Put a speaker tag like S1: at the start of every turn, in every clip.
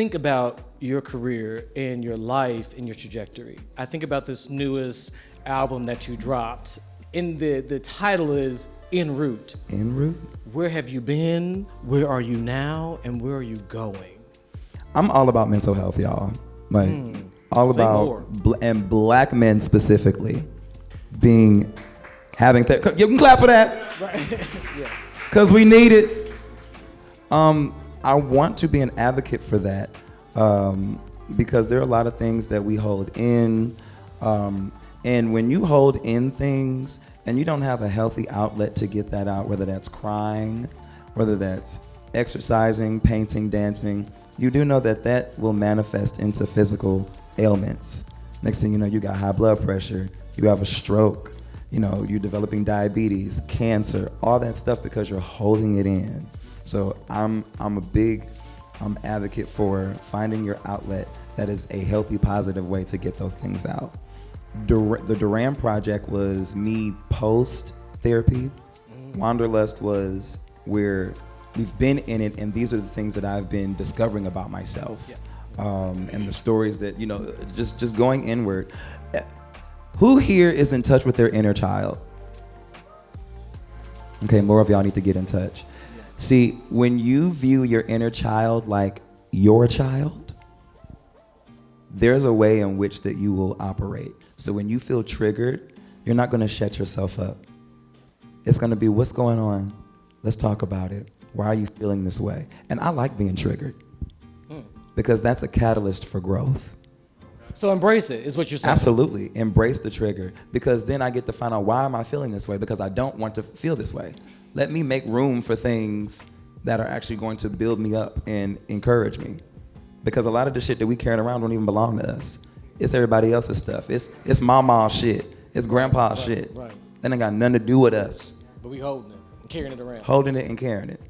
S1: think about your career and your life and your trajectory, I think about this newest album that you dropped. And the title is En Route.
S2: En Route?
S1: Where have you been? Where are you now? And where are you going?
S2: I'm all about mental health, y'all. Like, all about, and black men specifically, having therapy. You can clap for that. Right. Yeah. Because we need it. I want to be an advocate for that because there are a lot of things that we hold in. And when you hold in things and you don't have a healthy outlet to get that out, whether that's crying, whether that's exercising, painting, dancing, you do know that that will manifest into physical ailments. Next thing you know, you got high blood pressure, you have a stroke, you're developing diabetes, cancer, all that stuff because you're holding it in. So I'm a big advocate for finding your outlet that is a healthy, positive way to get those things out. The Durand Project was me post-therapy. Wanderlust was where we've been in it, and these are the things that I've been discovering about myself. Yeah. And the stories that, just going inward. Who here is in touch with their inner child? Okay, more of y'all need to get in touch. Yeah. See, when you view your inner child like your child, there's a way in which that you will operate. So when you feel triggered, you're not going to shut yourself up. It's going to be, what's going on? Let's talk about it. Why are you feeling this way? And I like being triggered because that's a catalyst for growth.
S1: So embrace it, is what you're saying.
S2: Absolutely. Embrace the trigger, because then I get to find out, why am I feeling this way? Because I don't want to feel this way. Let me make room for things that are actually going to build me up and encourage me. Because a lot of the shit that we carrying around don't even belong to us. It's everybody else's stuff. It's mama's shit. It's grandpa's shit.
S1: Right.
S2: That ain't got nothing to do with us.
S1: But we holding it and carrying it around.
S2: Holding it and carrying it.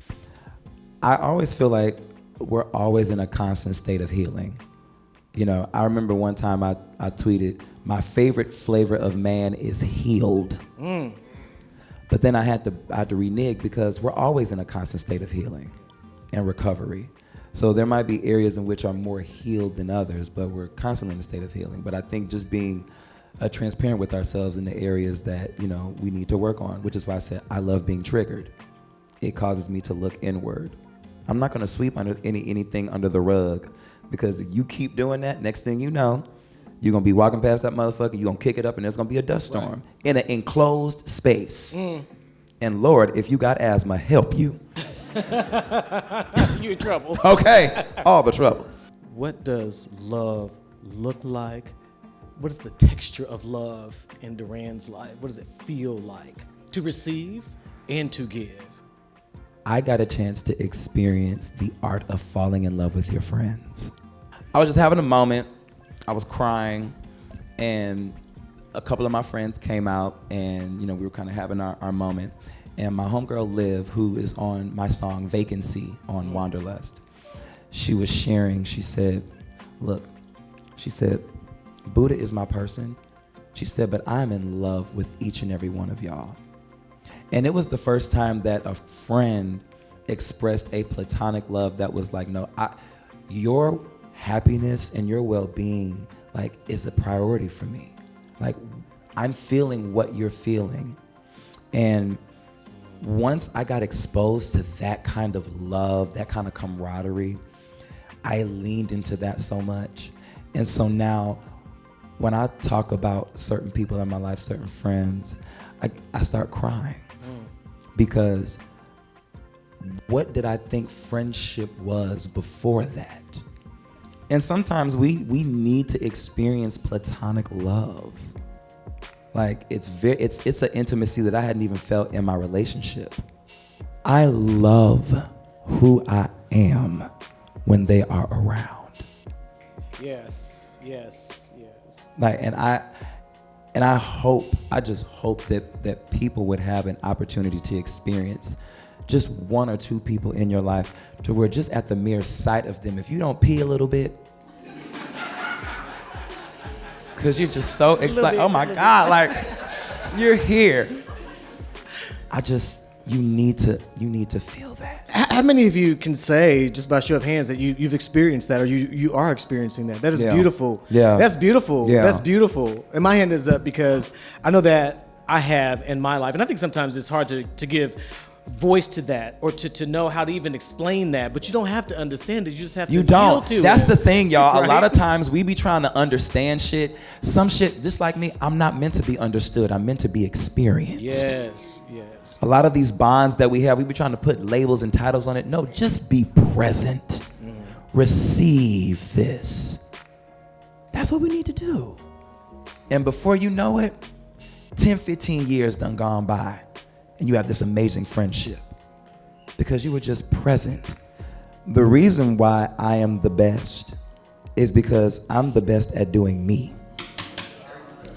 S2: I always feel like we're always in a constant state of healing. I remember one time I tweeted, my favorite flavor of man is healed. But then I had to renege, because we're always in a constant state of healing and recovery. So there might be areas in which are more healed than others, but we're constantly in a state of healing. But I think just being transparent with ourselves in the areas that, we need to work on, which is why I said I love being triggered. It causes me to look inward. I'm not going to sweep under anything under the rug, because if you keep doing that, next thing you know, you're going to be walking past that motherfucker, you're going to kick it up, and there's going to be a dust storm in an enclosed space. And Lord, if you got asthma, help you.
S1: You're in trouble.
S2: Okay, all the trouble.
S1: What does love look like? What is the texture of love in Durand's life? What does it feel like to receive and to give?
S2: I got a chance to experience the art of falling in love with your friends. I was just having a moment. I was crying, and a couple of my friends came out, and we were kind of having our moment. And my homegirl Liv, who is on my song Vacancy on Wanderlust, she was sharing. She said, look, she said, Buddha is my person. She said, but I'm in love with each and every one of y'all. And it was the first time that a friend expressed a platonic love that was like, no, your happiness and your well-being, like, is a priority for me. Like, I'm feeling what you're feeling. And once I got exposed to that kind of love, that kind of camaraderie, I leaned into that so much. And so now, when I talk about certain people in my life, certain friends, I start crying. Because what did I think friendship was before that? And sometimes we need to experience platonic love. Like, it's an intimacy that I hadn't even felt in my relationship. I love who I am when they are around.
S1: Yes.
S2: Like, and I just hope that people would have an opportunity to experience just one or two people in your life to where just at the mere sight of them, if you don't pee a little bit, because you're just so excited, oh my God, like, you're here. You need to feel that.
S1: How many of you can say, just by show of hands, that you've experienced that, or you are experiencing that? That is beautiful.
S2: Yeah.
S1: That's beautiful.
S2: Yeah.
S1: That's beautiful. And my hand is up because I know that I have in my life. And I think sometimes it's hard to give voice to that, or to know how to even explain that, but you don't have to understand it. You just have to feel to it.
S2: That's the thing, y'all.
S1: Right?
S2: A lot of times we be trying to understand shit. Some shit, just like me, I'm not meant to be understood. I'm meant to be experienced.
S1: Yes.
S2: A lot of these bonds that we have, we be trying to put labels and titles on it. No, just be present. Receive this. That's what we need to do. And before you know it, 10, 15 years done gone by, and you have this amazing friendship because you were just present. The reason why I am the best is because I'm the best at doing me.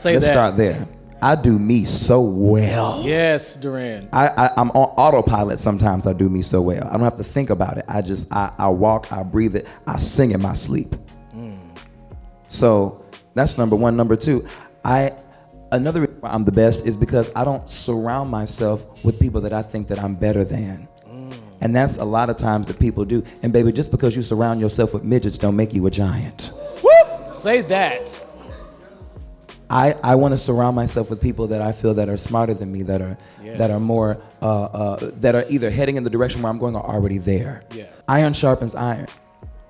S2: Let's start there. I do me so well.
S1: Yes, Durand.
S2: I'm on autopilot sometimes. I do me so well. I don't have to think about it. I walk, I breathe it, I sing in my sleep. So that's number one. Number two, another reason why I'm the best is because I don't surround myself with people that I think that I'm better than. And that's a lot of times that people do. And baby, just because you surround yourself with midgets don't make you a giant.
S1: Whoop! Say that.
S2: I want to surround myself with people that I feel that are smarter than me, that are more that are either heading in the direction where I'm going or already there.
S1: Yeah.
S2: Iron sharpens iron.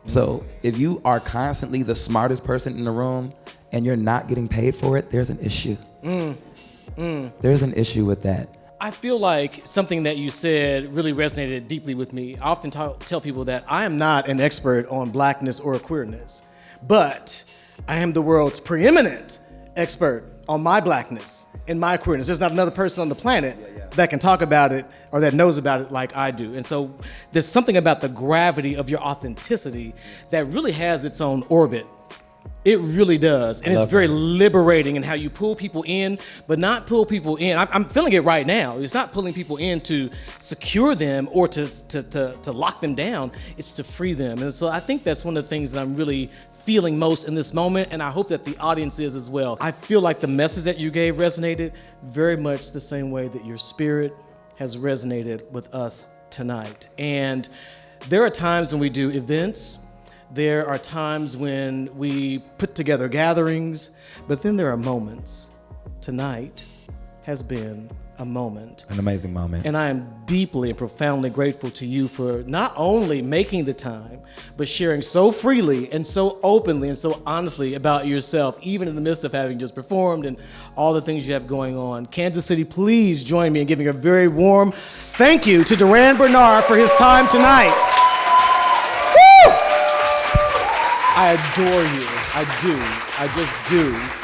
S2: So if you are constantly the smartest person in the room and you're not getting paid for it, there's an issue. There's an issue with that.
S1: I feel like something that you said really resonated deeply with me. I often tell people that I am not an expert on blackness or queerness, but I am the world's preeminent expert on my blackness and my queerness. There's not another person on the planet that can talk about it or that knows about it like I do. And so there's something about the gravity of your authenticity that really has its own orbit. It really does. And it's very liberating in how you pull people in, but not pull people in. I'm feeling it right now. It's not pulling people in to secure them or to lock them down. It's to free them. And so I think that's one of the things that I'm really feeling most in this moment, and I hope that the audience is as well. I feel like the message that you gave resonated very much the same way that your spirit has resonated with us tonight. And there are times when we do events, there are times when we put together gatherings, but then there are moments. Tonight has been a moment.
S2: An amazing moment.
S1: And I am deeply and profoundly grateful to you for not only making the time, but sharing so freely and so openly and so honestly about yourself, even in the midst of having just performed and all the things you have going on. Kansas City, please join me in giving a very warm thank you to Durand Bernarr for his time tonight. Woo! I adore you. I do. I just do.